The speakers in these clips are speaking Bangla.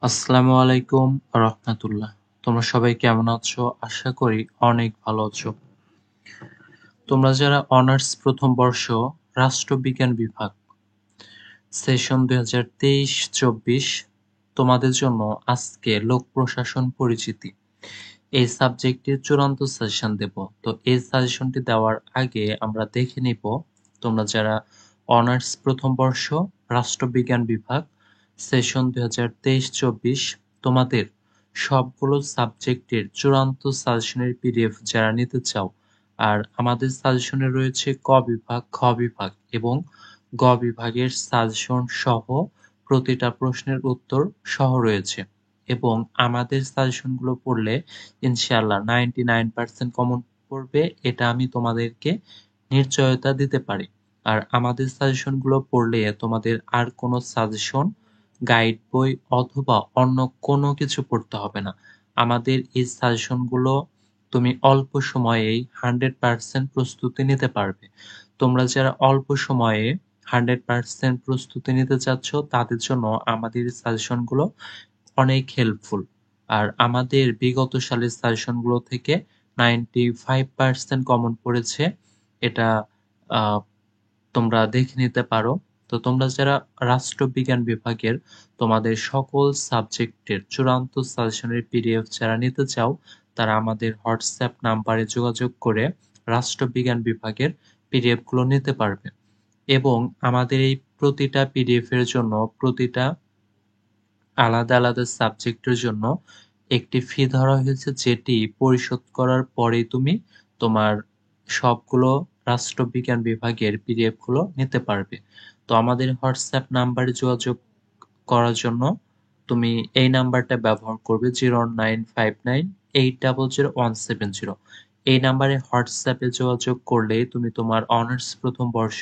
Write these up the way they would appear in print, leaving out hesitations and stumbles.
আসসালামু আলাইকুম রহমতুল্লাহ। তোমরা সবাই কেমন আছো? আশা করি অনেক ভালো আছো। তোমরা যারা অনার্স প্রথম বর্ষ রাষ্ট্রবিজ্ঞান বিভাগ সেশন 2023-24 তোমাদের জন্য আজকে লোক প্রশাসন পরিচিতি এই সাবজেক্টের চূড়ান্ত সাজেশন দেব। তো এই সাজেশনটি দেওয়ার আগে আমরা দেখে নিব তোমরা যারা অনার্স প্রথম বর্ষ রাষ্ট্রবিজ্ঞান বিভাগ সেশন 2023-24 তোমাদের সবগুলো সাবজেক্টের চূড়ান্ত সাজেশনের পিডিএফ যারা নিতে চাও, আর আমাদের সাজেশনে রয়েছে ক বিভাগ, খ বিভাগ এবং গ বিভাগের সাজেশন সহ প্রতিটা প্রশ্নের উত্তর সহ রয়েছে। এবং আমাদের সাজেশনগুলো পড়লে ইনশাআল্লাহ 99% কমন পড়বে, এটা আমি তোমাদেরকে নিশ্চয়তা দিতে পারি। আর আমাদের সাজেশনগুলো পড়লে তোমাদের আর কোনো সাজেশন, গাইড বই অথবা অন্য কোনো কিছু পড়তে হবে না। আমাদের এই সাজেশনগুলো তুমি অল্প সময়েই 100% প্রস্তুতি নিতে পারবে। তোমরা যারা অল্প সময়ে 100% প্রস্তুতি নিতে চাচ্ছ তাদের জন্য আমাদের এই সাজেশনগুলো অনেক হেল্পফুল। আর আমাদের বিগত সালের সাজেশনগুলো থেকে 95% কমন পড়েছে, এটা আহ, তোমরা দেখে নিতে পারো। তো তোমরা যারা রাষ্ট্রবিজ্ঞান বিভাগের তোমাদের সকল সাবজেক্টের চূড়ান্ত সাজেশনের পিডিএফ যারা নিতে চাও, তারা আমাদের হোয়াটসঅ্যাপ নাম্বারে যোগাযোগ করে রাষ্ট্রবিজ্ঞান বিভাগের পিডিএফ গুলো নিতে পারবে। এবং আমাদের এই প্রতিটা পিডিএফ এর জন্য প্রতিটা আলাদা আলাদা সাবজেক্টের জন্য একটি ফি ধরা হয়েছে, যেটি পরিশোধ করার পরেই তুমি তোমার সবগুলো রাষ্ট্রবিজ্ঞান বিভাগের পিডিএফ গুলো নিতে পারবে। তো আমাদের হোয়াটসঅ্যাপ নাম্বারে যোগাযোগ করার জন্য তুমি এই নাম্বারটা ব্যবহার করবে 09598000170। এই নাম্বারে হোয়াটসঅ্যাপে যোগাযোগ করলে তুমি তোমার অনার্স প্রথম বর্ষ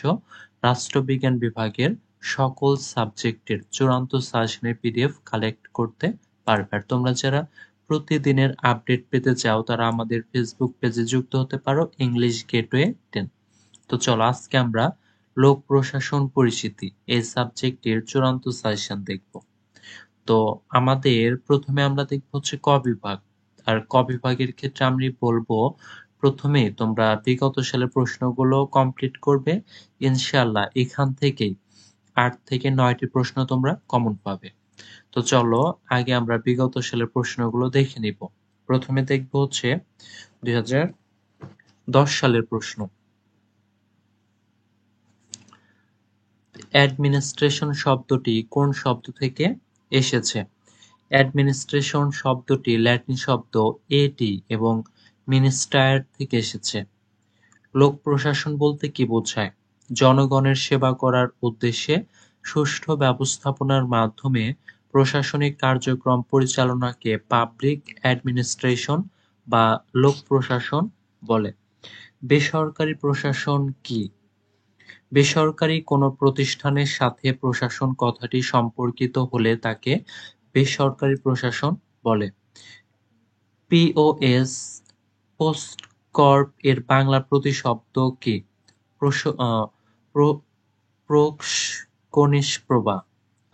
রাষ্ট্রবিজ্ঞান বিভাগের সকল সাবজেক্টের চূড়ান্ত সাজেশনের পিডিএফ কালেক্ট করতে পারবে। আর তোমরা যারা প্রতিদিনের আপডেট পেতে চাও তারা আমাদের ফেসবুক পেজে যুক্ত হতে পারো, ইংলিশ গেটওয়ে 10। তো চলো আজকে আমরা লোক প্রশাসন পরিচিতি এই সাবজেক্টের চূড়ান্ত সাজেশন দেখব। তো আমাদের প্রথমে আমরা দেখব হচ্ছে ক বিভাগ। আর ক বিভাগের ক্ষেত্রে আমি বলবো প্রথমে তোমরা বিগত সালের প্রশ্নগুলো কমপ্লিট করবে। ইনশাআল্লাহ এখান থেকেই 8 থেকে 9টি প্রশ্ন তোমরা কমন পাবে। তো চলো আগে আমরা বিগত সালের প্রশ্নগুলো দেখে নিব। প্রথমে দেখব হচ্ছে 2010 সালের প্রশ্ন। অ্যাডমিনিস্ট্রেশন শব্দটি কোন শব্দ থেকে এসেছে? অ্যাডমিনিস্ট্রেশন শব্দটি ল্যাটিন শব্দ এটি এবং মিনিস্টার থেকে এসেছে। লোক প্রশাসন বলতে কি বোঝায়? জনগণের সেবা করার উদ্দেশ্যে সুষ্ঠু ব্যবস্থাপনার মাধ্যমে প্রশাসনিক কার্যক্রম পরিচালনাকে পাবলিক অ্যাডমিনিস্ট্রেশন বা লোক প্রশাসন বলে। বেসরকারি প্রশাসন কি? বেসরকারি কোনো প্রতিষ্ঠানের সাথে প্রশাসন কথাটি সম্পর্কিত হলে তাকে বেসরকারি প্রশাসন বলে। পিওএস পোস্ট কর্প এর বাংলা প্রতিশব্দ কি? প্রোক্সকনিষ্প্রভা।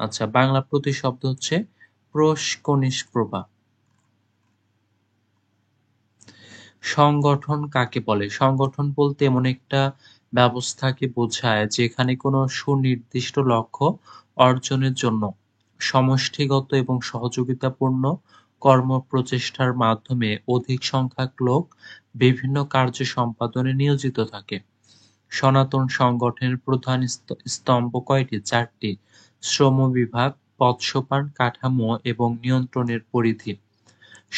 আচ্ছা, বাংলা প্রতিশব্দ হচ্ছে প্রোসকনিষ্প্রভা। সংগঠন কাকে বলে? সংগঠন বলতে এমন একটা ব্যবস্থাকে বোঝায় যেখানে কোনো সুনির্দিষ্ট লক্ষ্য অর্জনের জন্য সমষ্টিগত এবং সহযোগিতাপূর্ণ কর্মপ্রচেষ্টার মাধ্যমে অধিক সংখ্যক লোক বিভিন্ন কার্য সম্পাদনে নিয়োজিত থাকে। সনাতন সংগঠনের প্রধান স্তম্ভ কয়টি? 4টি। শ্রম বিভাগ, পদসোপান, কাঠামো এবং নিয়ন্ত্রণের পরিধি।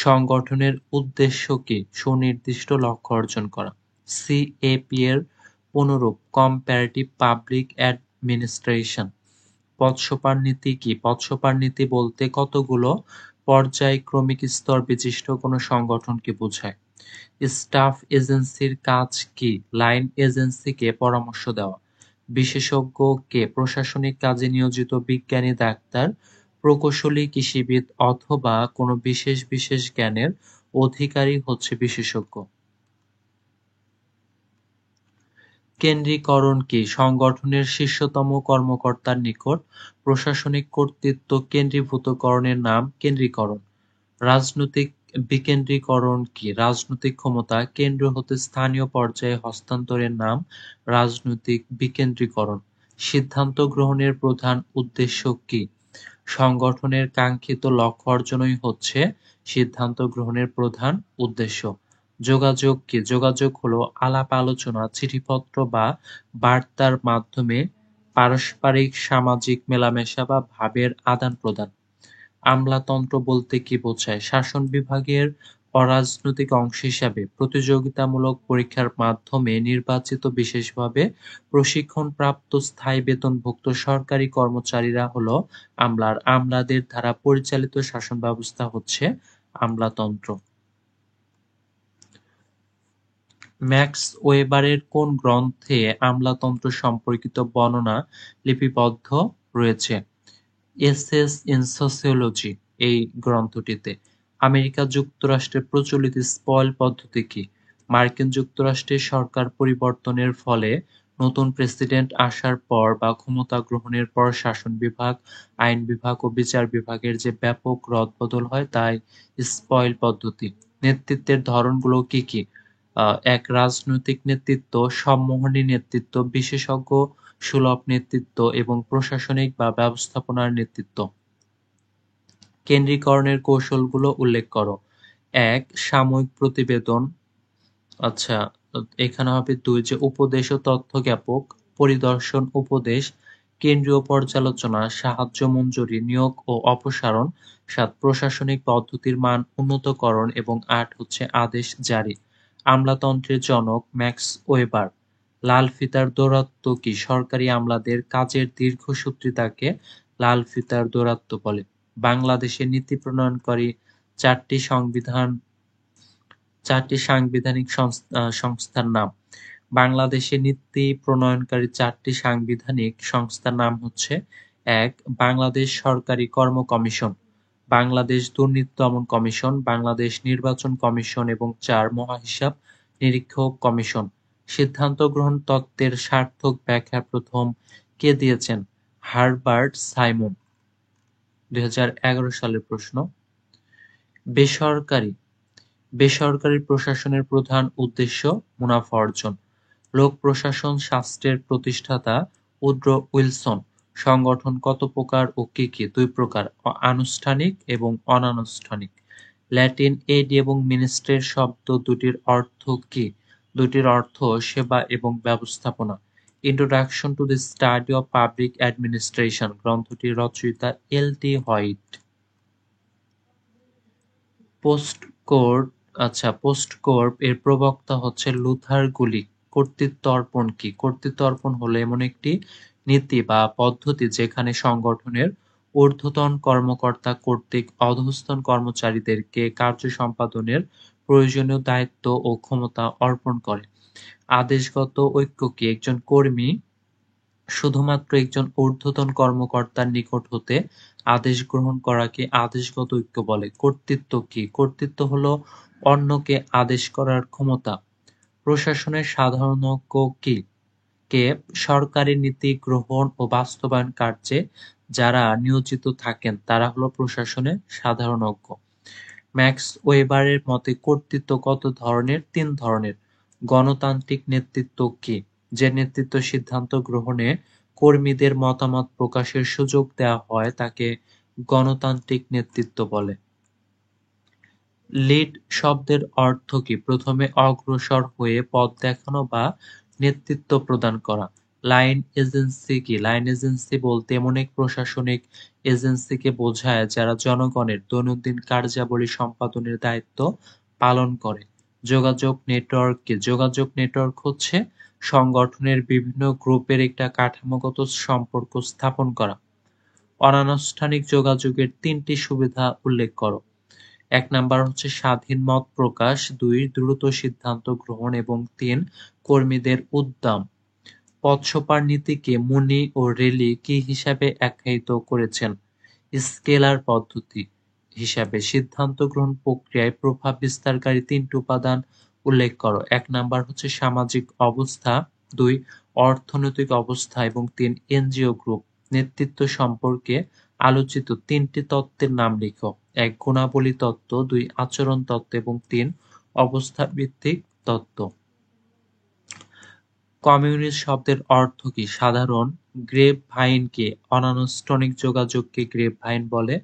সংগঠনের উদ্দেশ্য কি? সুনির্দিষ্ট লক্ষ্য অর্জন করা। সিএপি এর অনুরূপ কম্পারেটিভ পাবলিক অ্যাডমিনিস্ট্রেশন। পদসোপান নীতি কি? পদসোপান নীতি বলতে কতগুলো পর্যায়ক্রমিক স্তর বিশিষ্ট কোনো সংগঠনকে বোঝায়। স্টাফ এজেন্সির কাজ কি? লাইন এজেন্সিকে পরামর্শ দেওয়া। বিশেষজ্ঞ কে? প্রশাসনিক কাজে নিয়োজিত বিজ্ঞানী, ডাক্তার, প্রকৌশলী, কৃষিবিদ অথবা কোনো বিশেষ জ্ঞানের অধিকারী হচ্ছে বিশেষজ্ঞ। কেন্দ্রীকরণ কি? সংগঠনের শীর্ষতম কর্মকর্তার নিকট প্রশাসনিক কর্তৃত্ব কেন্দ্রীভূতকরণের নাম কেন্দ্রীকরণ। রাজনৈতিক বিকেন্দ্রীকরণ কি? রাজনৈতিক ক্ষমতা কেন্দ্র হতে স্থানীয় পর্যায়ে হস্তান্তরের নাম রাজনৈতিক বিকেন্দ্রীকরণ। সিদ্ধান্ত গ্রহণের প্রধান উদ্দেশ্য কি? সংগঠনের কাঙ্ক্ষিত লক্ষ্য অর্জনই হচ্ছে সিদ্ধান্ত গ্রহণের প্রধান উদ্দেশ্য। যোগাযোগ কি? যোগাযোগ হলো আলাপ আলোচনা, চিঠিপত্র বা বার্তার মাধ্যমে পারস্পরিক সামাজিক মেলামেশা বা ভাবের আদান প্রদান। আমলাতন্ত্র বলতে কি বোঝায়? শাসন বিভাগের অরাজনৈতিক অংশ হিসাবে প্রতিযোগিতামূলক পরীক্ষার মাধ্যমে নির্বাচিত বিশেষভাবে প্রশিক্ষণপ্রাপ্ত স্থায়ী বেতনভুক্ত সরকারি কর্মচারীরা হলো আমলার। আমলাদের দ্বারা পরিচালিত শাসন ব্যবস্থা হচ্ছে আমলাতন্ত্র। ম্যাক্স ওয়েবারের কোন গ্রন্থে আমলাতন্ত্র সম্পর্কিত বর্ণনা লিপিবদ্ধ রয়েছে? এসেস ইন সোসিওলজি এই গ্রন্থটিতে। আমেরিকা যুক্তরাষ্ট্রে প্রচলিত স্পয়েল পদ্ধতি কি? মার্কিন যুক্তরাষ্ট্রের সরকার পরিবর্তনের ফলে নতুন প্রেসিডেন্ট আসার পর বা ক্ষমতা গ্রহণের পর শাসন বিভাগ, আইন বিভাগ ও বিচার বিভাগের যে ব্যাপক রদবদল হয় তাই স্পয়েল পদ্ধতি। নেতৃত্বের ধরনগুলো কি কি? এক, রাজনৈতিক নেতৃত্ব, সম্মোহনী নেতৃত্ব, বিশেষজ্ঞ সুলভ নেতৃত্ব এবং প্রশাসনিক বা ব্যবস্থাপনার নেতৃত্ব। কেন্দ্রীকরণের কৌশলগুলো উল্লেখ করো। এক, সাময়িক প্রতিবেদন। আচ্ছা, এখানে হবে ২ যে উপদেশ ও তথ্য জ্ঞাপক, পরিদর্শন উপদেশ, কেন্দ্রীয় পর্যালোচনা, সাহায্য মঞ্জুরি, নিয়োগ ও অপসারণ। ৭, প্রশাসনিক পদ্ধতির মান উন্নতকরণ এবং ৮ হচ্ছে আদেশ জারি। আমলাতন্ত্রের জনক ম্যাক্স ওয়েবার। লাল ফিতার দৌরাত্ম্য কি? সরকারি আমলাদের কাজের দীর্ঘসূত্রিতাকে লাল ফিতার দৌরাত্ম্য বলে। বাংলাদেশের নীতি প্রণয়নকারী চারটি সাংবিধানিক সংস্থার নাম। বাংলাদেশের নীতি প্রণয়নকারী চারটি সাংবিধানিক সংস্থার নাম হচ্ছে: ১, বাংলাদেশ সরকারি কর্ম কমিশন, বাংলাদেশ দুর্নীতি দমন কমিশন, বাংলাদেশ নির্বাচন কমিশন এবং ৪, মহাহিসাব নিরীক্ষক কমিশন। সিদ্ধান্ত গ্রহণ তত্ত্বের সার্থক ব্যাখ্যা প্রথম কে দিয়েছেন? Herbert Simon. ২০১১ সালের প্রশ্ন। বেসরকারি বেসরকারি প্রশাসনের প্রধান উদ্দেশ্য মুনাফা অর্জন। লোক প্রশাসন শাস্ত্রের প্রতিষ্ঠাতা উড্রো উইলসন। সংগঠন কত প্রকার ও কি কি? ২ প্রকার, আনুষ্ঠানিক এবং অনানুষ্ঠানিক। ল্যাটিন এড এবং মিনিস্ট্রের শব্দ দুটির অর্থ কি? দুটির অর্থ সেবা এবং ব্যবস্থাপনা। Introduction to the study of public administration গ্রন্থটির রচয়িতা এল.টি. হোয়াইট। পোস্টকোর্প এর প্রবক্তা হচ্ছে লুথার গুলিক। কর্তৃত্ব অর্পণ কি? কর্তৃত্ব অর্পণ হলো এমন একটি নীতি বা পদ্ধতি যেখানে সংগঠনের ঊর্ধ্বতন কর্মকর্তা কর্তৃক অধস্তন কর্মচারীদেরকে কার্য সম্পাদনের প্রয়োজনীয় দায়িত্ব ও ক্ষমতা অর্পণ করে। আদেশগত ঐক্য কি? একজন কর্মী শুধুমাত্র একজন ঊর্ধ্বতন কর্মকর্তার নিকট হতে আদেশ গ্রহণ করাকে আদেশগত ঐক্য বলে। কর্তৃত্ব কি? কর্তৃত্ব হলো অন্যকে আদেশ করার ক্ষমতা। প্রশাসনের সাধারণজ্ঞ কি? কে সরকারি নীতি গ্রহণ ও বাস্তবায়ন কার্যে যারা নিয়োজিত থাকেন তারা হলো প্রশাসনের সাধারণজ্ঞ। ম্যাক্স ওয়েবারের মতে কর্তৃত্ব কত ধরনের? ৩ ধরনের। গণতান্ত্রিক নেতৃত্ব কি? যে নেতৃত্ব সিদ্ধান্ত গ্রহণে কর্মীদের মতামত প্রকাশের সুযোগ দেওয়া হয় তাকে গণতান্ত্রিক নেতৃত্ব বলে। লিড শব্দের অর্থ কি? প্রথমে অগ্রসর হয়ে পথ দেখানো বা নেতৃত্ব প্রদান করা। লাইন এজেন্সি কি? লাইন এজেন্সি বলতে এমন এক প্রশাসনিক এজেন্সিকে বোঝায় যারা জনগণের দৈনন্দিন কার্যাবলী সম্পাদনের দায়িত্ব পালন করে। যোগাযোগ নেটওয়ার্ক কি? যোগাযোগ নেটওয়ার্ক হচ্ছে সংগঠনের বিভিন্ন গ্রুপের একটা কাঠামোগত সম্পর্ক স্থাপন করা। অনানুষ্ঠানিক যোগাযোগের ৩টি সুবিধা উল্লেখ করো। ১ নাম্বার হচ্ছে স্বাধীন মত প্রকাশ, ২ দ্রুত সিদ্ধান্ত গ্রহণ এবং ৩ কর্মীদের উদ্যম। পথসভার নীতিকে মুনি ও রেলি কি হিসাবে আখ্যায়িত করেছেন? স্কেলার পদ্ধতি হিসাবে। সিদ্ধান্ত গ্রহণ প্রক্রিয়ায় প্রভাব বিস্তারকারী ৩টি উপাদান উল্লেখ করো। ১ নাম্বার হচ্ছে সামাজিক অবস্থা, 2 অর্থনৈতিক অবস্থা এবং 3 এনজিও গ্রুপ। নেতৃত্ব সম্পর্কে আলোচিত 3টি তত্ত্বের নাম লিখো। 1 গুণাবলী তত্ত্ব, 2 আচরণ তত্ত্ব এবং 3 অবস্থা ভিত্তিক তত্ত্ব। কমিউনিস্ট শব্দের অর্থ কি? সাধারণ। গ্রেপ ভাইনকে অনানুষ্ঠানিক যোগাযোগকে গ্রেপ ভাইন বলে।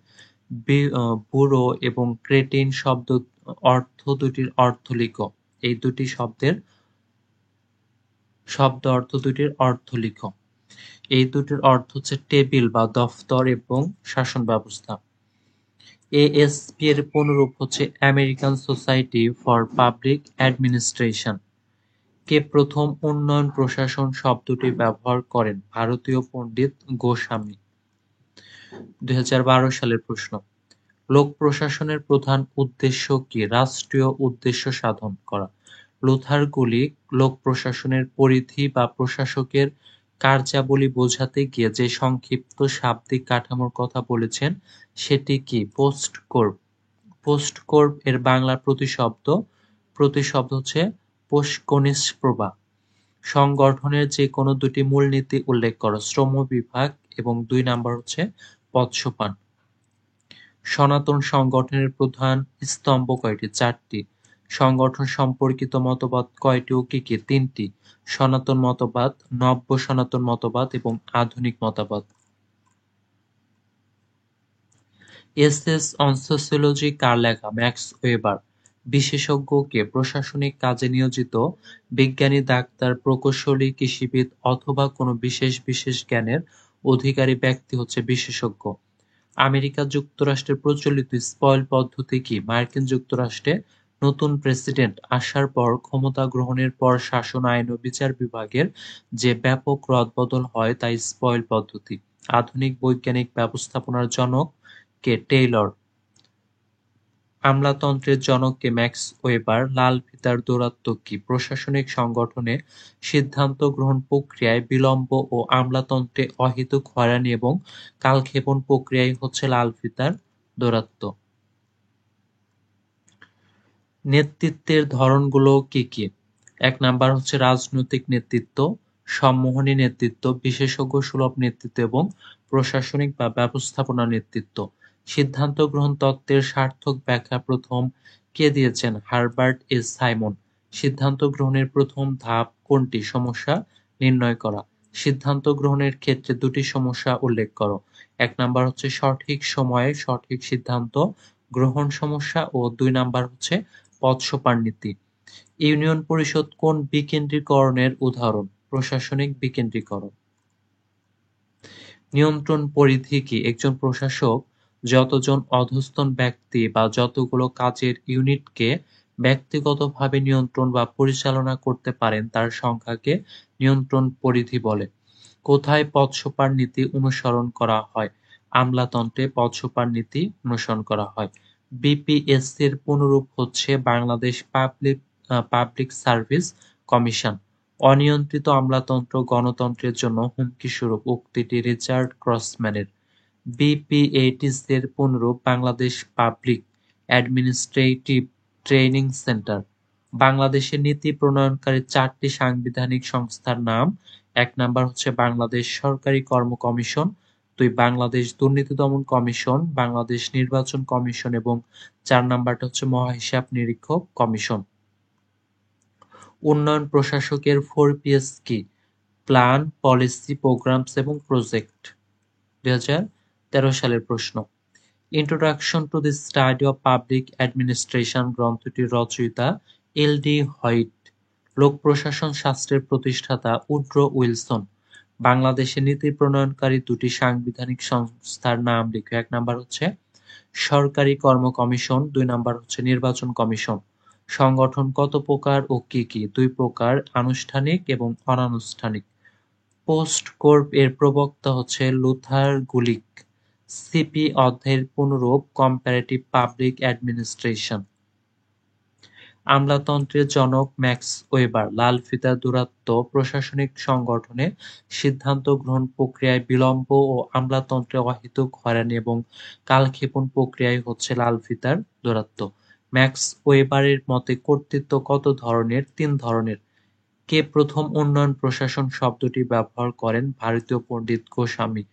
ব্যুরো এবং ক্রেটিন শব্দ দুটির অর্থ লিখো। এই দুটি শব্দের দুটির অর্থ লিখো। এই দুটির অর্থ হচ্ছে টেবিল বা দফতর এবং শাসন ব্যবস্থা। এএসপি এর পুনরূপ হচ্ছে American society for public administration. কে প্রথম উন্নয়ন প্রশাসন শব্দটি ব্যবহার করেন? ভারতীয় পণ্ডিত গোস্বামী। 2012 সালের প্রশ্ন। লোক প্রশাসনের প্রধান উদ্দেশ্য কি? রাষ্ট্রীয় উদ্দেশ্য সাধন করা। লুথার গুলিক লোক প্রশাসনের পরিধি বা প্রশাসকের কার্যাবলী বোঝাতে গিয়ে যে সংক্ষিপ্ত শাব্দিক কাঠামোর কথা বলেছেন সেটি কি? পোস্টকোর্প। পোস্টকোর্প এর বাংলা প্রতিশব্দ হচ্ছে পোস্টকনিষ্প্রভা। সংগঠনের যে কোনো দুটি মূলনীতি উল্লেখ করো। শ্রম বিভাগ এবং 2 নাম্বার হচ্ছে পদসোপান। সনাতন সংগঠনের প্রধান স্তম্ভ কয়টি? 4টি। সংগঠন সম্পর্কিত মতবাদ কয়টি ও কি কি? 3টি। সনাতন মতবাদ, নব্য সনাতন মতবাদ এবং আধুনিক মতবাদ। এসএস অন সোসিওলজি কার লেখা? Max weber. বিশেষজ্ঞ কে? প্রশাসনিক কাজে নিয়োজিত বিজ্ঞানী, ডাক্তার, প্রকৌশলী, কৃষিবিদ অথবা কোনো বিশেষ জ্ঞানের অধিকারী ব্যক্তি হচ্ছে বিশেষজ্ঞ। আমেরিকা যুক্তরাষ্ট্রের প্রচলিত স্পয়েল পদ্ধতি কি? মার্কিন যুক্তরাষ্ট্রে নতুন প্রেসিডেন্ট আসার পর ক্ষমতা গ্রহণের পর শাসন, আইন ও বিচার বিভাগের যে ব্যাপক রদবদল হয় তা স্পয়েল পদ্ধতি। আধুনিক বৈজ্ঞানিক ব্যবস্থাপনার জনক কে? টেইলর। আমলাতন্ত্রের জনক কে? Max weber. লাল ফিতার দৌরাত্ম্য কি? প্রশাসনিক সংগঠনে সিদ্ধান্ত গ্রহণ প্রক্রিয়ায় বিলম্ব ও আমলাতন্ত্রে অহেতুক হয়রানি এবং কালক্ষেপণ প্রক্রিয়াই হচ্ছে লাল ফিতার দৌরাত্ম্য। নেতৃত্বের ধরনগুলো কি কি? 1 নাম্বার হচ্ছে রাজনৈতিক নেতৃত্ব, সম্মোহনী নেতৃত্ব, বিশেষজ্ঞ সুলভ নেতৃত্ব এবং প্রশাসনিক বা ব্যবস্থাপনা নেতৃত্ব। সিদ্ধান্ত গ্রহণ তত্ত্বের সার্থক ব্যাখ্যা প্রথম কে দিয়েছেন? Herbert S Simon. সিদ্ধান্ত গ্রহণের প্রথম ধাপ কোনটি? সমস্যা নির্ণয় করা। সিদ্ধান্ত গ্রহণের ক্ষেত্রে 2টি সমস্যা উল্লেখ করো। 1 নাম্বার হচ্ছে সঠিক সময়ে সঠিক সিদ্ধান্ত গ্রহণ সমস্যা ও 2 নাম্বার হচ্ছে পদসোপান নীতি। ইউনিয়ন পরিষদ কোন বিকেন্দ্রীকরণের উদাহরণ? প্রশাসনিক বিকেন্দ্রীকরণ। নিয়ন্ত্রণ পরিধি কি? একজন প্রশাসক যতজন অধস্তন ব্যক্তি বা যতগুলো কাজের ইউনিটকে ব্যক্তিগতভাবে নিয়ন্ত্রণ বা পরিচালনা করতে পারেন তার সংখ্যাকে নিয়ন্ত্রণ পরিধি বলে। কোথায় পদসোপান নীতি অনুসরণ করা হয়? আমলাতন্ত্রে পদসোপান নীতি অনুসরণ করা হয়। বিপিএসসির পুনরূপ হচ্ছে বাংলাদেশ পাবলিক সার্ভিস কমিশন। অনিয়ন্ত্রিত আমলাতন্ত্র গণতন্ত্রের জন্য হুমকিস্বরূপ উক্তিটি রিচার্ড ক্রসম্যানের। বিপিএটিসির পুনরূপ Bangladesh public administrative training centre. বাংলাদেশের নীতি প্রণয়নকারী 4টি সাংবিধানিক সংস্থার নাম। 1 নাম্বার হচ্ছে বাংলাদেশ সরকারি কর্ম কমিশন, 2 বাংলাদেশ দুর্নীতি দমন কমিশন, বাংলাদেশ নির্বাচন কমিশন এবং 4 নাম্বারটা হচ্ছে মহাহিসাব নিরীক্ষক কমিশন। উন্নয়ন প্রশাসকের 4Ps কি? প্ল্যান, পলিসি, প্রোগ্রামস এবং প্রজেক্ট। 2013 সালের প্রশ্ন। Introduction to the study of public administration গ্রন্থটির রচয়িতা এল.ডি. হোয়াইট। লোক প্রশাসন শাস্ত্রের প্রতিষ্ঠাতা উড্রো উইলসন। বাংলাদেশে নীতি প্রণয়নকারী 2টি সাংবিধানিক সংস্থার নাম লিখো। 1 নাম্বার হচ্ছে সরকারি কর্ম কমিশন, 2 নাম্বার হচ্ছে নির্বাচন কমিশন। সংগঠন কত প্রকার ও কি কি? 2 প্রকার, আনুষ্ঠানিক এবং অনানুষ্ঠানিক। পোস্টকোর্প এর প্রবক্তা হচ্ছে লুথার গুলিক। সিপি অধ্যায়ের পুনরূপ কম্পারেটিভ পাবলিক অ্যাডমিনিস্ট্রেশন। আমলাতন্ত্রের জনক ম্যাক্স ওয়েবার। লাল ফিতার দৌরাত্ম্য প্রশাসনিক সংগঠনে সিদ্ধান্ত গ্রহণ প্রক্রিয়ায় বিলম্ব ও আমলাতন্ত্রে অহেতুক হয়রানি এবং কালক্ষেপণ প্রক্রিয়াই হচ্ছে লাল ফিতার দৌরাত্ম্য। ম্যাক্স ওয়েবারের মতে কর্তৃত্ব কত ধরনের? 3 ধরনের। কে প্রথম উন্নয়ন প্রশাসন শব্দটি ব্যবহার করেন? ভারতীয় পণ্ডিত গোস্বামী।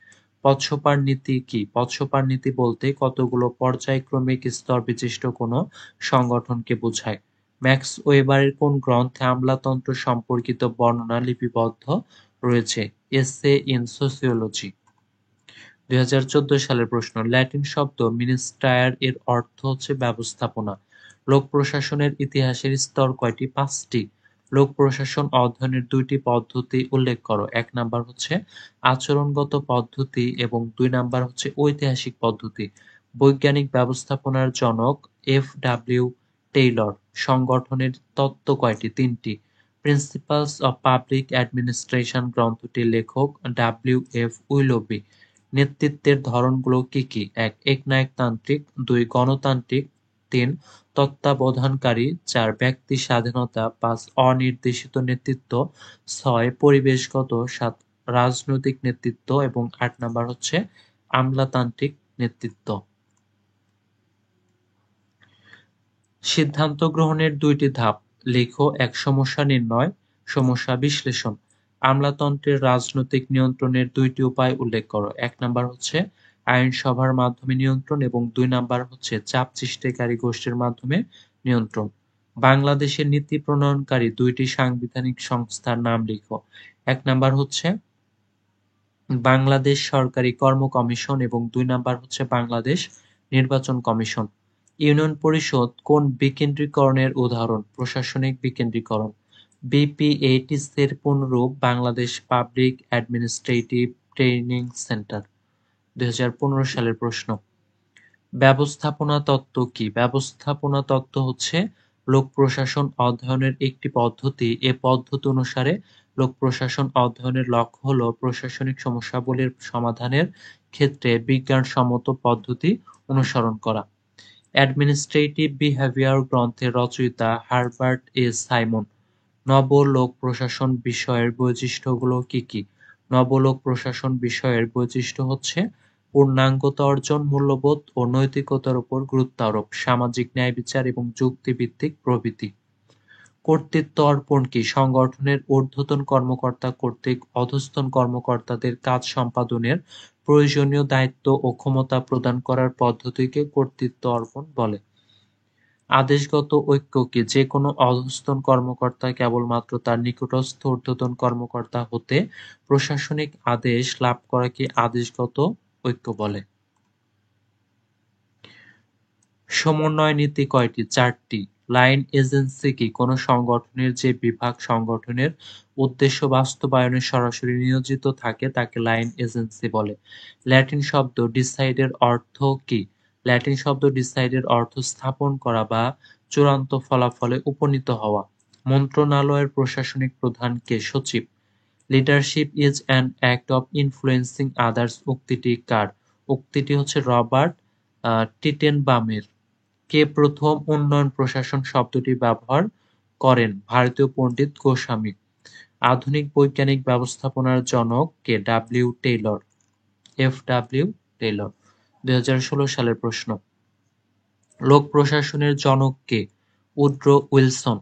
পদসোপান নীতি কি? পদসোপান নীতি বলতে কতগুলো পর্যায়ক্রমিক স্তর বিশিষ্ট কোনো সংগঠনকে বোঝায়। ম্যাক্স ওয়েবারের কোন গ্রন্থে আমলাতন্ত্র সম্পর্কিত বর্ণনা লিপিবদ্ধ রয়েছে? এসে ইন সোসিওলজি। ২০১৪ সালের প্রশ্ন। ল্যাটিন শব্দ মিনিস্টায়ার এর অর্থ হচ্ছে ব্যবস্থাপনা। লোক প্রশাসনের ইতিহাসের স্তর কয়টি? ৫টি। লোক প্রশাসন অধ্যয়নের ২টি পদ্ধতি উল্লেখ করো। ১ নাম্বার হচ্ছে আচরণগত পদ্ধতি এবং ২ নাম্বার হচ্ছে ঐতিহাসিক পদ্ধতি। বৈজ্ঞানিক ব্যবস্থাপনার জনক এফ.ডব্লিউ. টেইলর। সংগঠনের তত্ত্ব কয়টি? ৩টি। প্রিন্সিপালস অব পাবলিক অ্যাডমিনিস্ট্রেশন গ্রন্থটির লেখক ডব্লিউ.এফ. উইলবি। নেতৃত্বের ধরনগুলো কি কি? ১ একনায়কতান্ত্রিক, ২ গণতান্ত্রিক, ৩ তত্ত্বাবধানকারী, ৪ ব্যক্তি স্বাধীনতা, ৫ অনির্দেশিত নেতৃত্ব, ৬ পরিবেশগত, ৭ রাজনৈতিক নেতৃত্ব এবং ৮ নাম্বার হচ্ছে আমলাতান্ত্রিক নেতৃত্ব। সিদ্ধান্ত গ্রহণের ২টি ধাপ লেখো। ১ সমস্যা নির্ণয়, সমস্যা বিশ্লেষণ। আমলাতন্ত্রের রাজনৈতিক নিয়ন্ত্রণের ২টি উপায় উল্লেখ করো। ১ নাম্বার হচ্ছে আইনসভার মাধ্যমে নিয়ন্ত্রণ এবং ২ নাম্বার হচ্ছে চাপ সৃষ্টিকারী গোষ্ঠীর মাধ্যমে নিয়ন্ত্রণ। বাংলাদেশের নীতি প্রণয়নকারী ২টি সাংবিধানিক সংস্থার নাম লিখো। ১ নাম্বার হচ্ছে বাংলাদেশ সরকারি কর্ম কমিশন এবং ২ নাম্বার হচ্ছে বাংলাদেশ নির্বাচন কমিশন। ইউনিয়ন পরিষদ কোন বিকেন্দ্রীকরণের উদাহরণ? প্রশাসনিক বিকেন্দ্রীকরণ। বিপিএটিসির পুনরূপ Bangladesh public administrative training centre. ২০১৫ সালের প্রশ্ন। ব্যবস্থাপনা তত্ত্ব কি? ব্যবস্থাপনা তত্ত্ব হচ্ছে লোক প্রশাসন অধ্যয়নের একটি পদ্ধতি। এ পদ্ধতি অনুসারে লোক প্রশাসন অধ্যয়নের লক্ষ্য হল প্রশাসনিক সমস্যাবলীর সমাধানের ক্ষেত্রে বিজ্ঞানসম্মত পদ্ধতি অনুসরণ করা। অ্যাডমিনিস্ট্রেটিভ বিহেভিয়ার গ্রন্থের রচয়িতা হারবার্ট এ সাইমন। নব লোক প্রশাসন বিষয়ের বৈশিষ্ট্যগুলো কি কি? নব লোক প্রশাসন বিষয়ের বৈশিষ্ট্য হচ্ছে পূর্ণাঙ্গতা অর্জন, মূল্যবোধ ও নৈতিকতার উপর গুরুত্ব আরোপ, সামাজিক ন্যায় বিচার এবং যুক্তিভিত্তিক প্রভৃতি। কর্তৃত্ব অর্পণ কি? সংগঠনের ঊর্ধ্বতন কর্মকর্তা কর্তৃক অধস্তন কর্মকর্তাদের কাজ সম্পাদনের প্রয়োজনীয় দায়িত্ব ও ক্ষমতা প্রদান করার পদ্ধতিকে কর্তৃত্ব অর্পণ বলে। আদেশগত ঐক্য কি? যে কোনো অধস্তন কর্মকর্তা কেবলমাত্র তার নিকটস্থ ঊর্ধ্বতন কর্মকর্তা হতে প্রশাসনিক আদেশ লাভ করাকে আদেশগত ঐক্য বলে। সমন্বয় নীতি কয়টি? 4টি। লাইন এজেন্সি কি? কোনো সংগঠনের যে বিভাগ সংগঠনের উদ্দেশ্য বাস্তবায়নে সরাসরি নিয়োজিত থাকে তাকে লাইন এজেন্সি বলে। ল্যাটিন শব্দ ডিসাইডের অর্থ কি? ল্যাটিন শব্দ ডিসাইডের অর্থ স্থাপন করা বা চূড়ান্ত ফলাফলে উপনীত হওয়া। মন্ত্রণালয়ের প্রশাসনিক প্রধান কে? সচিব। Leadership is an act of influencing others উক্তিটি কার? উক্তিটি হচ্ছে রবার্ট টিটেনবামের। কে প্রথম উন্নয়ন প্রশাসন শব্দটি ব্যবহার করেন? ভারতীয় পণ্ডিত গোস্বামী। আধুনিক বৈজ্ঞানিক ব্যবস্থাপনার জনক কে? ডব্লিউ. টেইলর। এফ.ডব্লিউ. টেইলর। ২০১৬ সালের প্রশ্ন। লোক প্রশাসনের জনক কে? Woodrow Wilson.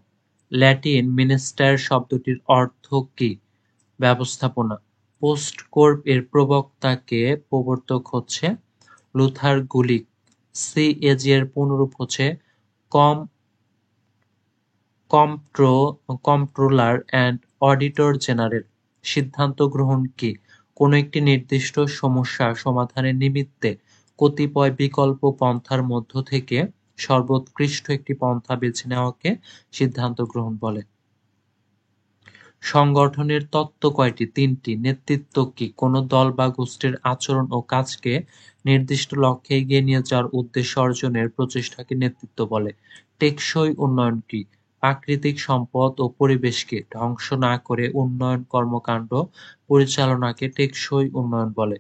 ল্যাটিন মিনিস্টার শব্দটির অর্থ কি? ব্যবস্থাপনা। পোস্ট কোর্প এর প্রবক্তা কে? প্রবর্তক হচ্ছে লুথার গুলিক। সিএজি এর পুনরূপ হচ্ছে কম্পট্রোলার অ্যান্ড অডিটর জেনারেল। সিদ্ধান্ত গ্রহণ কি? কোনো একটি নির্দিষ্ট সমস্যা সমাধানের নিমিত্তে কতিপয় বিকল্প পন্থার মধ্য থেকে সর্বোৎকৃষ্ট একটি পন্থা বেছে নেওয়াকে সিদ্ধান্ত গ্রহণ বলে। সংগঠনের তত্ত্ব কয়টি? 3টি। নেতৃত্ব কি? কোনো দল বা গোষ্ঠীর আচরণ ও কাজকে নির্দিষ্ট লক্ষ্যে এগিয়ে নিয়ে যাওয়ার উদ্দেশ্য অর্জনের প্রচেষ্টাকে নেতৃত্ব বলে। টেকসই উন্নয়ন কি? প্রাকৃতিক সম্পদ ও পরিবেশকে ধ্বংস না করে উন্নয়ন কর্মকাণ্ড পরিচালনাকে টেকসই উন্নয়ন বলে।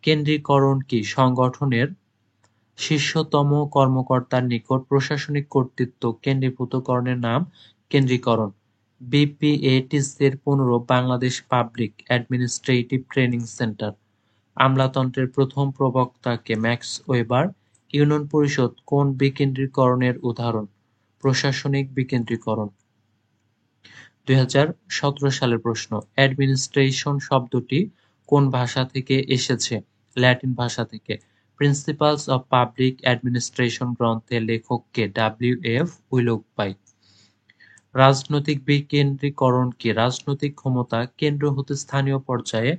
কেন্দ্রীকরণ কি? সংগঠনের শীর্ষতম কর্মকর্তার নিকট প্রশাসনিক কর্তৃত্ব কেন্দ্রীভূতকরণের নাম কেন্দ্রীকরণ। বিপিএটিসির পুনরূপ Bangladesh public administrative training centre. আমলাতন্ত্রের প্রথম প্রবক্তা কে? Max weber. ইউনিয়ন পরিষদ কোন বিকেন্দ্রীকরণের উদাহরণ? প্রশাসনিক বিকেন্দ্রীকরণ। 2017 সালের প্রশ্ন। অ্যাডমিনিস্ট্রেশন শব্দটি কোন ভাষা থেকে এসেছে? ল্যাটিন ভাষা থেকে। প্রিন্সিপালস অফ পাবলিক অ্যাডমিনিস্ট্রেশন গ্রন্থের লেখক কে? W.F. উইলোগবাই। রাজনৈতিক বিকেন্দ্রীকরণ কি? রাজনৈতিক ক্ষমতা কেন্দ্র হতে স্থানীয় পর্যায়ে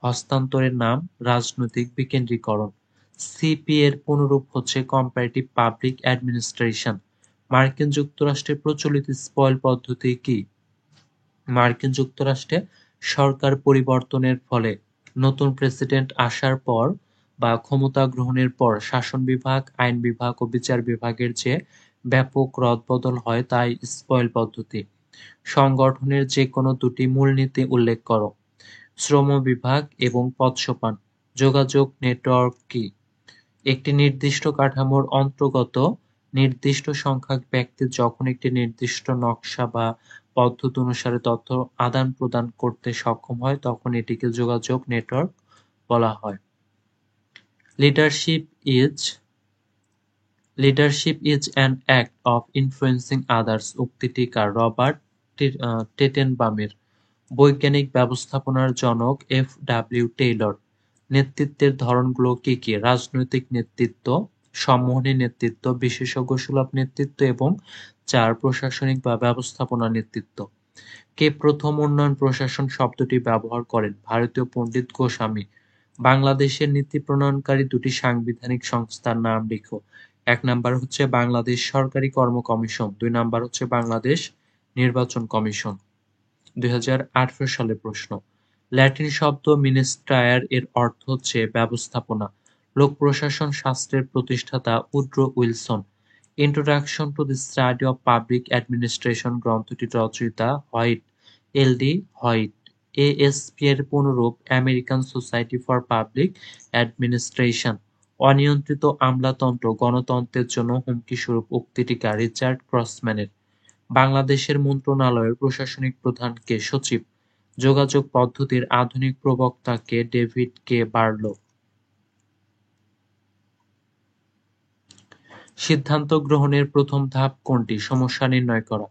হস্তান্তরের নাম রাজনৈতিক বিকেন্দ্রীকরণ। সিপি এর পুনরূপ হচ্ছে কম্পারেটিভ পাবলিক অ্যাডমিনিস্ট্রেশন। মার্কিন যুক্তরাষ্ট্রে প্রচলিত স্পয়েল পদ্ধতি কি? মার্কিন যুক্তরাষ্ট্রে সরকার পরিবর্তনের ফলে নতুন প্রেসিডেন্ট আসার পর বা ক্ষমতা গ্রহণের পর শাসন বিভাগ, আইন বিভাগ ও বিচার বিভাগের যে ব্যাপক রদবদল হয় তাই স্পয়েল পদ্ধতি। সংগঠনের যে কোনো দুটি মূলনীতি উল্লেখ করো। শ্রম বিভাগ এবং পদসোপান। যোগাযোগ নেটওয়ার্ক কি? একটি নির্দিষ্ট কাঠামোর অন্তর্গত নির্দিষ্ট সংখ্যক ব্যক্তি যখন একটি নির্দিষ্ট নকশা বা পদ্ধতি অনুসারে তথ্য আদান-প্রদান করতে সক্ষম হয় তখন এটিকে যোগাযোগ নেটওয়ার্ক বলা হয়। Leadership is an act of influencing others উক্তিটি কার? রবার্ট টেটেনবামের। বৈজ্ঞানিক ব্যবস্থাপনার জনক F.W. টেইলর। নেতৃত্বের ধরনগুলো কি কি? রাজনৈতিক নেতৃত্ব, সম্মোহনী নেতৃত্ব, বিশেষজ্ঞসুলভ নেতৃত্ব এবং 4 প্রশাসনিক বা ব্যবস্থাপনা নেতৃত্ব। কে প্রথম উন্নয়ন প্রশাসন শব্দটি ব্যবহার করেন? ভারতীয় পণ্ডিত গোস্বামী। বাংলাদেশের নীতি প্রণয়নকারী দুটি সাংবিধানিক সংস্থার নাম লিখো। 1 নাম্বার হচ্ছে বাংলাদেশ সরকারি কর্ম কমিশন, 2 নাম্বার হচ্ছে বাংলাদেশ নির্বাচন কমিশন। 2018 সালের প্রশ্ন। ল্যাটিন শব্দ মিনিস্ট্রায়ার এর অর্থ হচ্ছে ব্যবস্থাপনা। লোক প্রশাসন শাস্ত্রের প্রতিষ্ঠাতা Woodrow Wilson. Introduction to the study of public administration গ্রন্থটির রচয়িতা হোয়াইট, এল.ডি. হোয়াইট। এএসপি এর পুনরূপ American society for public administration. অনিয়ন্ত্রিত আমলাতন্ত্র গণতন্ত্রের জন্য হুমকিস্বরূপ উক্তিটি কার? রিচার্ড ক্রসম্যানের। বাংলাদেশের মন্ত্রণালয়ের প্রশাসনিক প্রধান কে? সচিব। যোগাযোগ পদ্ধতির আধুনিক প্রবক্তা কে? ডেভিড কে. বার্লো। সিদ্ধান্ত গ্রহণের প্রথম ধাপ কোনটি? সমস্যা নির্ণয় করা।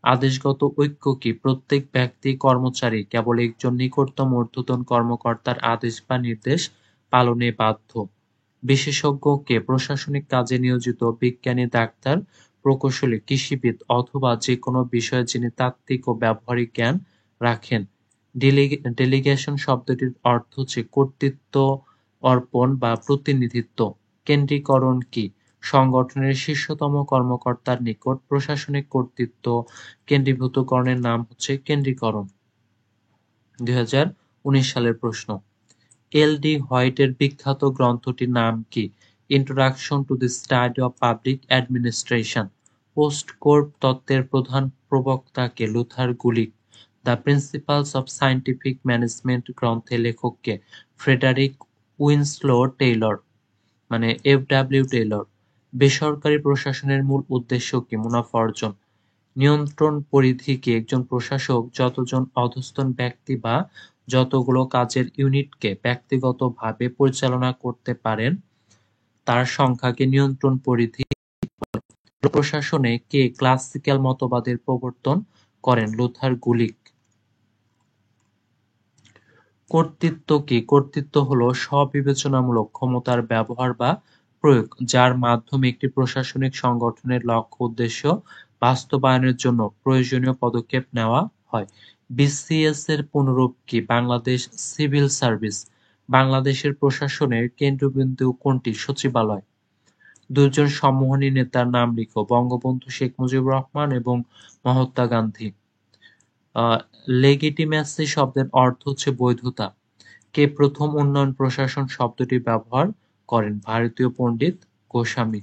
আদেশগত ঐক্য কি? প্রত্যেক ব্যক্তি কর্মচারী কেবল একজন নিকটতম ঊর্ধ্বতন কর্মকর্তার আদেশ বা নির্দেশ পালনে বাধ্য। বিশেষজ্ঞ কে? প্রশাসনিক কাজে নিয়োজিত বিজ্ঞানী, ডাক্তার, প্রকৌশলী, কৃষিবিদ অথবা যে কোনো বিষয়ে যিনি তাত্ত্বিক ও ব্যবহারিক জ্ঞান রাখেন। ডেলিগেশন শব্দটির অর্থ হচ্ছে কর্তৃত্ব অর্পণ বা প্রতিনিধিত্ব। কেন্দ্রীকরণ কি? সংগঠনের শীর্ষতম কর্মকর্তার নিকট প্রশাসনিক কর্তৃত্ব কেন্দ্রীভূতকরণের নাম হচ্ছে কেন্দ্রীকরণ। 2019 সালের প্রশ্ন। এল.ডি. হোয়াইটের বিখ্যাত গ্রন্থটির নাম কি? Introduction to the study of public administration. POSDCORB তত্ত্বের প্রধান প্রবক্তা কে? Luther Gulick. The principles of scientific management গ্রন্থের লেখক কে? ফ্রেডারিক উইনস্লো টেইলর, মানে F.W. টেইলর। বেসরকারি প্রশাসনের মূল উদ্দেশ্য কি? মুনাফা অর্জন। নিয়ন্ত্রণ পরিধি কি? একজন প্রশাসক যতজন অধস্তন ব্যক্তি বা যতগুলো কাজের ইউনিটকে ব্যক্তিগতভাবে পরিচালনা করতে পারেন তার সংখ্যাকে নিয়ন্ত্রণ পরিধি। প্রশাসনে কে ক্লাসিক্যাল মতবাদের প্রবর্তন করেন? লুথার গুলিক। কর্তৃত্ব কি? কর্তৃত্ব হলো স্ব-বিবেচনামূলক ক্ষমতার ব্যবহার বা প্রয়োগ যার মাধ্যমে একটি প্রশাসনিক সংগঠনের লক্ষ্য উদ্দেশ্য বাস্তবায়নের জন্য প্রয়োজনীয় পদক্ষেপ নেওয়া হয়। বিসিএস এর পুনরূপ কি? Bangladesh civil service. বাংলাদেশের প্রশাসনের কেন্দ্রবিন্দু কোনটি? সচিবালয়। দুজন সম্মোহনী নেতার নাম লিখো। বঙ্গবন্ধু শেখ মুজিবুর রহমান এবং মহাত্মা গান্ধী। লেগিটিমেসি শব্দের অর্থ হচ্ছে বৈধতা। কে প্রথম উন্নয়ন প্রশাসন শব্দটি ব্যবহার করেন? ভারতীয় পণ্ডিত গোস্বামী।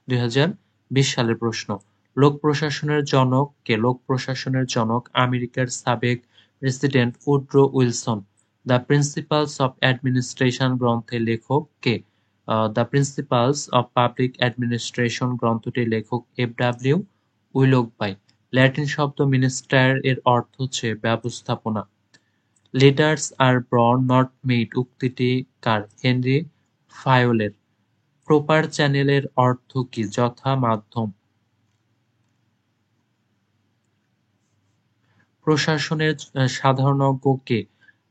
2020 সালের প্রশ্ন। লোক প্রশাসনের জনক কে? লোক প্রশাসনের জনক আমেরিকার সাবেক president Woodrow Wilson. The principles of administration গ্রন্থের লেখক কে? The principles of public administration গ্রন্থটির লেখক F.W. উইলোগবাই। ল্যাটিন শব্দ মিনিস্টার এর অর্থ হচ্ছে ব্যবস্থাপনা। Leaders are born not made উক্তিটি কার? হেনরি ফায়োলের। প্রপার চ্যানেলের অর্থ কি? যথা মাধ্যম। প্রশাসনের সাধারণজ্ঞ কে?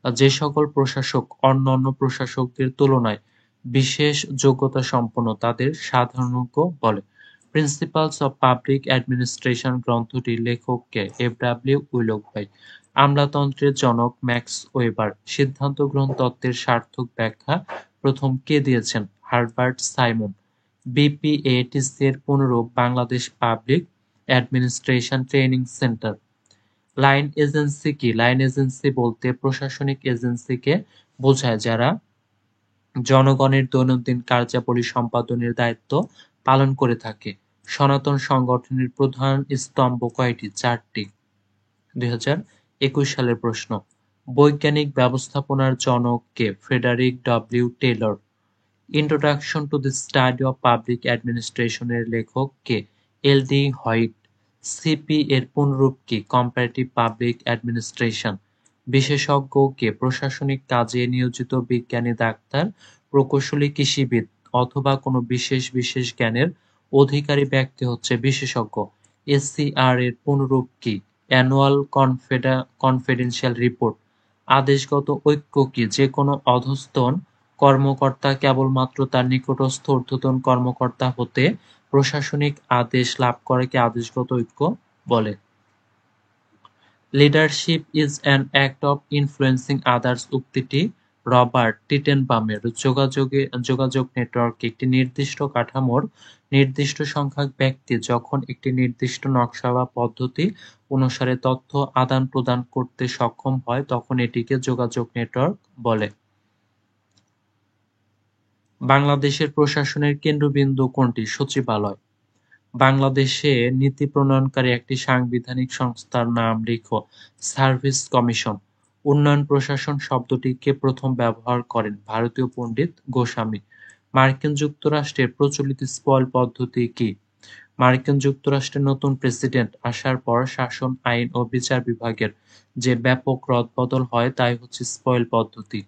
যে সকল প্রশাসক অন্যান্য প্রশাসকদের তুলনায় বিশেষ যোগ্যতা সম্পন্ন তাদের সাধারণজ্ঞ বলে। প্রিন্সিপালস অফ পাবলিক অ্যাডমিনিস্ট্রেশন গ্রন্থটির লেখক কে? এফ.ডব্লিউ. উইলোকবাই। আমলাতন্ত্রের জনক ম্যাক্স ওয়েবার। সিদ্ধান্ত গ্রহণ তত্ত্বের সার্থক ব্যাখ্যা প্রথম কে দিয়েছেন? Herbert Simon. বিপিএটিসি এর পুনরূপ Bangladesh public administration training centre. Line agency কি? লাইন এজেন্সি বলতে প্রশাসনিক এজেন্সিকে বোঝায় যারা জনগণের দৈনন্দিন কার্যাবলী সম্পাদনের দায়িত্ব পালন করে থাকে। সনাতন সংগঠনের প্রধান স্তম্ভ কয়টি? 4টি। 2021 সালের প্রশ্ন। বৈজ্ঞানিক ব্যবস্থাপনার জনক কে? Frederick W Taylor. Introduction to the study of public administration এর লেখক কে? এল.ডি. হোয়াইট। সিপি এর পুনরূপ কি? Comparative public administration. বিশেষজ্ঞ কে? প্রশাসনিক কাজে নিয়োজিত বিজ্ঞানী, ডাক্তার, প্রকৌশলী, কৃষিবিদ অথবা কোনো বিশেষ জ্ঞানের অধিকারী ব্যক্তি হচ্ছে বিশেষজ্ঞ। এসসিআর এর পুনরূপ কি? Annual confidential report. আদেশগত ঐক্য কি? যে কোনো অধস্তন কর্মকর্তা কেবলমাত্র তার নিকটস্থ ঊর্ধ্বতন কর্মকর্তা হতে প্রশাসনিক আদেশ লাভ করাকে আদেশগত ঐক্য বলে। Leadership is an act of influencing others উক্তিটি রবার্ট টিটেনবামের। যোগাযোগ নেটওয়ার্কে একটি নির্দিষ্ট কাঠামোর নির্দিষ্ট সংখ্যক ব্যক্তি যখন একটি নির্দিষ্ট নকশা বা পদ্ধতি অনুসারে তথ্য আদান প্রদান করতে সক্ষম হয় তখন এটিকে যোগাযোগ নেটওয়ার্ক বলে। বাংলাদেশের প্রশাসনের কেন্দ্রবিন্দু কোনটি? সচিবালয়। বাংলাদেশে নীতি প্রণয়নকারী একটি সাংবিধানিক সংস্থার নাম লিখো। Service commission. উন্নয়ন প্রশাসন শব্দটি কে প্রথম ব্যবহার করেন? ভারতীয় পণ্ডিত গোস্বামী। মার্কিন যুক্তরাষ্ট্রের প্রচলিত স্পয়েল পদ্ধতি কি? মার্কিন যুক্তরাষ্ট্রের নতুন প্রেসিডেন্ট আসার পর শাসন, আইন ও বিচার বিভাগের যে ব্যাপক রদবদল হয় তাই হচ্ছে স্পয়েল পদ্ধতি।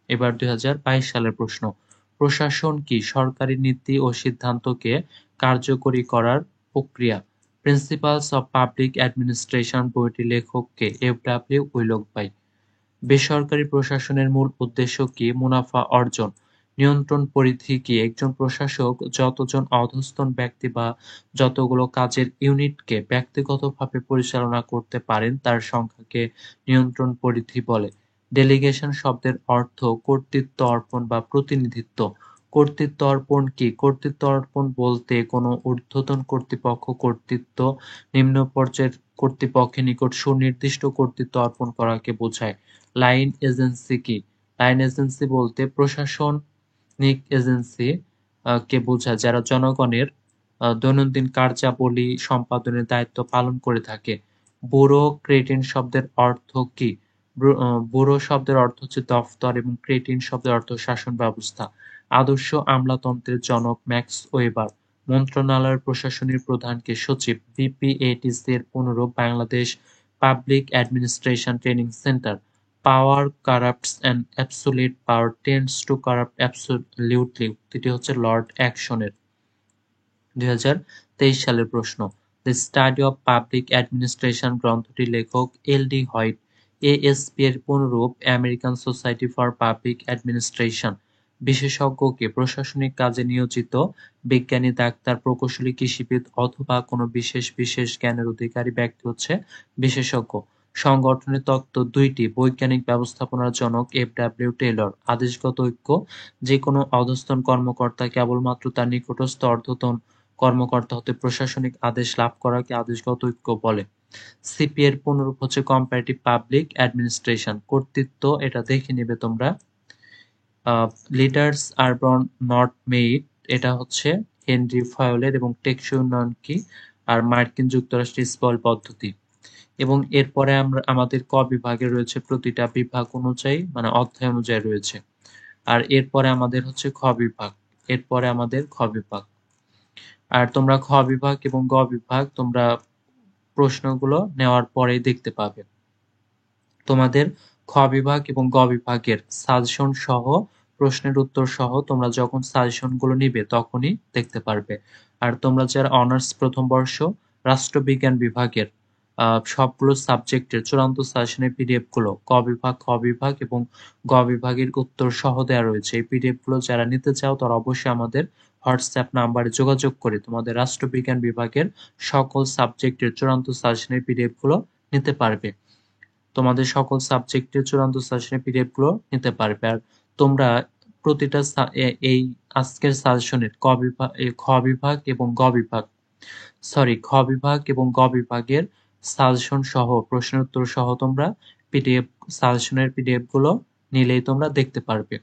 এবার 2022 সালের প্রশ্ন। প্রশাসন কি? সরকারি নীতি ও সিদ্ধান্তকে কার্যকরী করার প্রক্রিয়া। প্রিন্সিপালস অফ পাবলিক অ্যাডমিনিস্ট্রেশন বইটির লেখক কে? এফ.ডব্লিউ. উইলোকবাই। বেসরকারি প্রশাসনের মূল উদ্দেশ্য কি? মুনাফা অর্জন। নিয়ন্ত্রণ পরিধি কি? একজন প্রশাসক যতজন অধস্তন ব্যক্তি বা যতগুলো কাজের ইউনিটকে ব্যক্তিগতভাবে পরিচালনা করতে পারেন তার সংখ্যাকে নিয়ন্ত্রণ পরিধি বলে। ডেলিগেশন শব্দের অর্থ কর্তৃত্ব অর্পণ বা প্রতিনিধিত্ব। কর্তৃত্ব অর্পণ কি? কর্তৃত্ব অর্পণ বলতে কোনো ঊর্ধ্বতন কর্তৃপক্ষ কর্তৃত্ব নিম্ন পর্যায়ের কর্তৃপক্ষের নিকট সুনির্দিষ্ট কর্তৃত্ব অর্পণ করাকে বোঝায়। লাইন এজেন্সি কি? লাইন এজেন্সি বলতে প্রশাসনিক এজেন্সি কে বোঝায় যারা জনগণের দৈনন্দিন কার্যাবলী সম্পাদনের দায়িত্ব পালন করে থাকে। ব্যুরোক্রেটিন শব্দের অর্থ কি? ব্যুরো শব্দের অর্থ হচ্ছে দফতর এবং ক্রেটিন শব্দের অর্থ শাসন ব্যবস্থা। আদর্শ আমলাতন্ত্রের জনক ম্যাক্স ওয়েবার। মন্ত্রণালয়ের প্রশাসনিক প্রধানকে সচিব। বিপিএটিসি এর পুনরূপ Bangladesh public administration training centre. Power corrupts and absolute power tends to corrupt absolutely উক্তিটি হচ্ছে লর্ড অ্যাকশনের। 2023 সালের প্রশ্ন। The study of public administration গ্রন্থটির লেখক এল.ডি. হোয়াইট। এএসপি এর পুনরূপ American society for public administration. বিশেষজ্ঞ কে? প্রশাসনিক কাজে নিয়োজিত বিজ্ঞানী, ডাক্তার, প্রকৌশলী, কৃষিবিদ অথবা কোনো বিশেষ জ্ঞানের অধিকারী ব্যক্তি হচ্ছে বিশেষজ্ঞ। সংগঠনের তত্ত্ব 2টি। বৈজ্ঞানিক ব্যবস্থাপনার জনক এফ.ডব্লিউ. টেলর। আদেশগত ঐক্য যে কোনো অধস্তন কর্মকর্তা কেবলমাত্র তার নিকটস্থ ঊর্ধ্বতন কর্মকর্তা হতে প্রশাসনিক আদেশ লাভ করাকে আদেশগত ঐক্য বলে। সিপি এর পুনরূপ হচ্ছে কম্পারেটিভ পাবলিক অ্যাডমিনিস্ট্রেশন। কর্তৃত্ব এটা দেখে নিবে তোমরা। লিডার্স আর নট মেড এটা হচ্ছে হেনরি ফয়েলের এবং টেকসই উন্নয়ন কি? আর মার্কিন যুক্তরাষ্ট্রের স্পয়েল পদ্ধতি। এবং এরপরে আমাদের ক বিভাগে রয়েছে প্রতিটা বিভাগ অনুযায়ী মানে অধ্যায় অনুযায়ী রয়েছে। আর এরপরে আমাদের হচ্ছে খ বিভাগ। আর তোমরা খ বিভাগ এবং গ বিভাগ তোমরা প্রশ্নগুলো নেওয়ার পরেই দেখতে পাবে। তোমাদের খ বিভাগ এবং গ বিভাগের সাজেশন সহ প্রশ্নের উত্তর সহ তোমরা যখন সাজেশনগুলো নিবে তখনই দেখতে পারবে। আর তোমরা যারা অনার্স প্রথম বর্ষ রাষ্ট্রবিজ্ঞান বিভাগের সবগুলো সাবজেক্টের চূড়ান্ত সাজেশনের পিডিএফ গুলো ক বিভাগ, খ বিভাগ এবং গ বিভাগের উত্তর সহ দেওয়া রয়েছে। এই পিডিএফ গুলো যারা নিতে চাও তারা অবশ্যই আমাদের হোয়াটসঅ্যাপ নাম্বারে যোগাযোগ করে তোমাদের রাষ্ট্রবিজ্ঞান বিভাগের সকল সাবজেক্টের চূড়ান্ত সাজেশনের পিডিএফ গুলো নিতে পারবে। তোমাদের সকল সাবজেক্টের চূড়ান্ত সাজেশনের পিডিএফ গুলো নিতে পারবে। আর তোমরা প্রতিটা এই আজকের সাজেশনের খ বিভাগ এবং খ বিভাগ এবং গ বিভাগের সাজেশন সহ প্রশ্নের উত্তর সহ তোমরা সাজেশনের পিডিএফ গুলো নিলেই তোমরা দেখতে পারবে।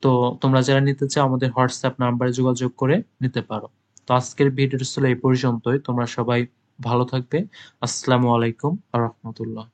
তো তোমরা যারা নিতে চাও আমাদের হোয়াটসঅ্যাপ নাম্বারে যোগাযোগ করে নিতে পারো। তো আজকের ভিডিওটা ছিল এই পর্যন্তই। তোমরা সবাই ভালো থাকবে। আসসালামু আলাইকুম ওয়া রাহমাতুল্লাহ।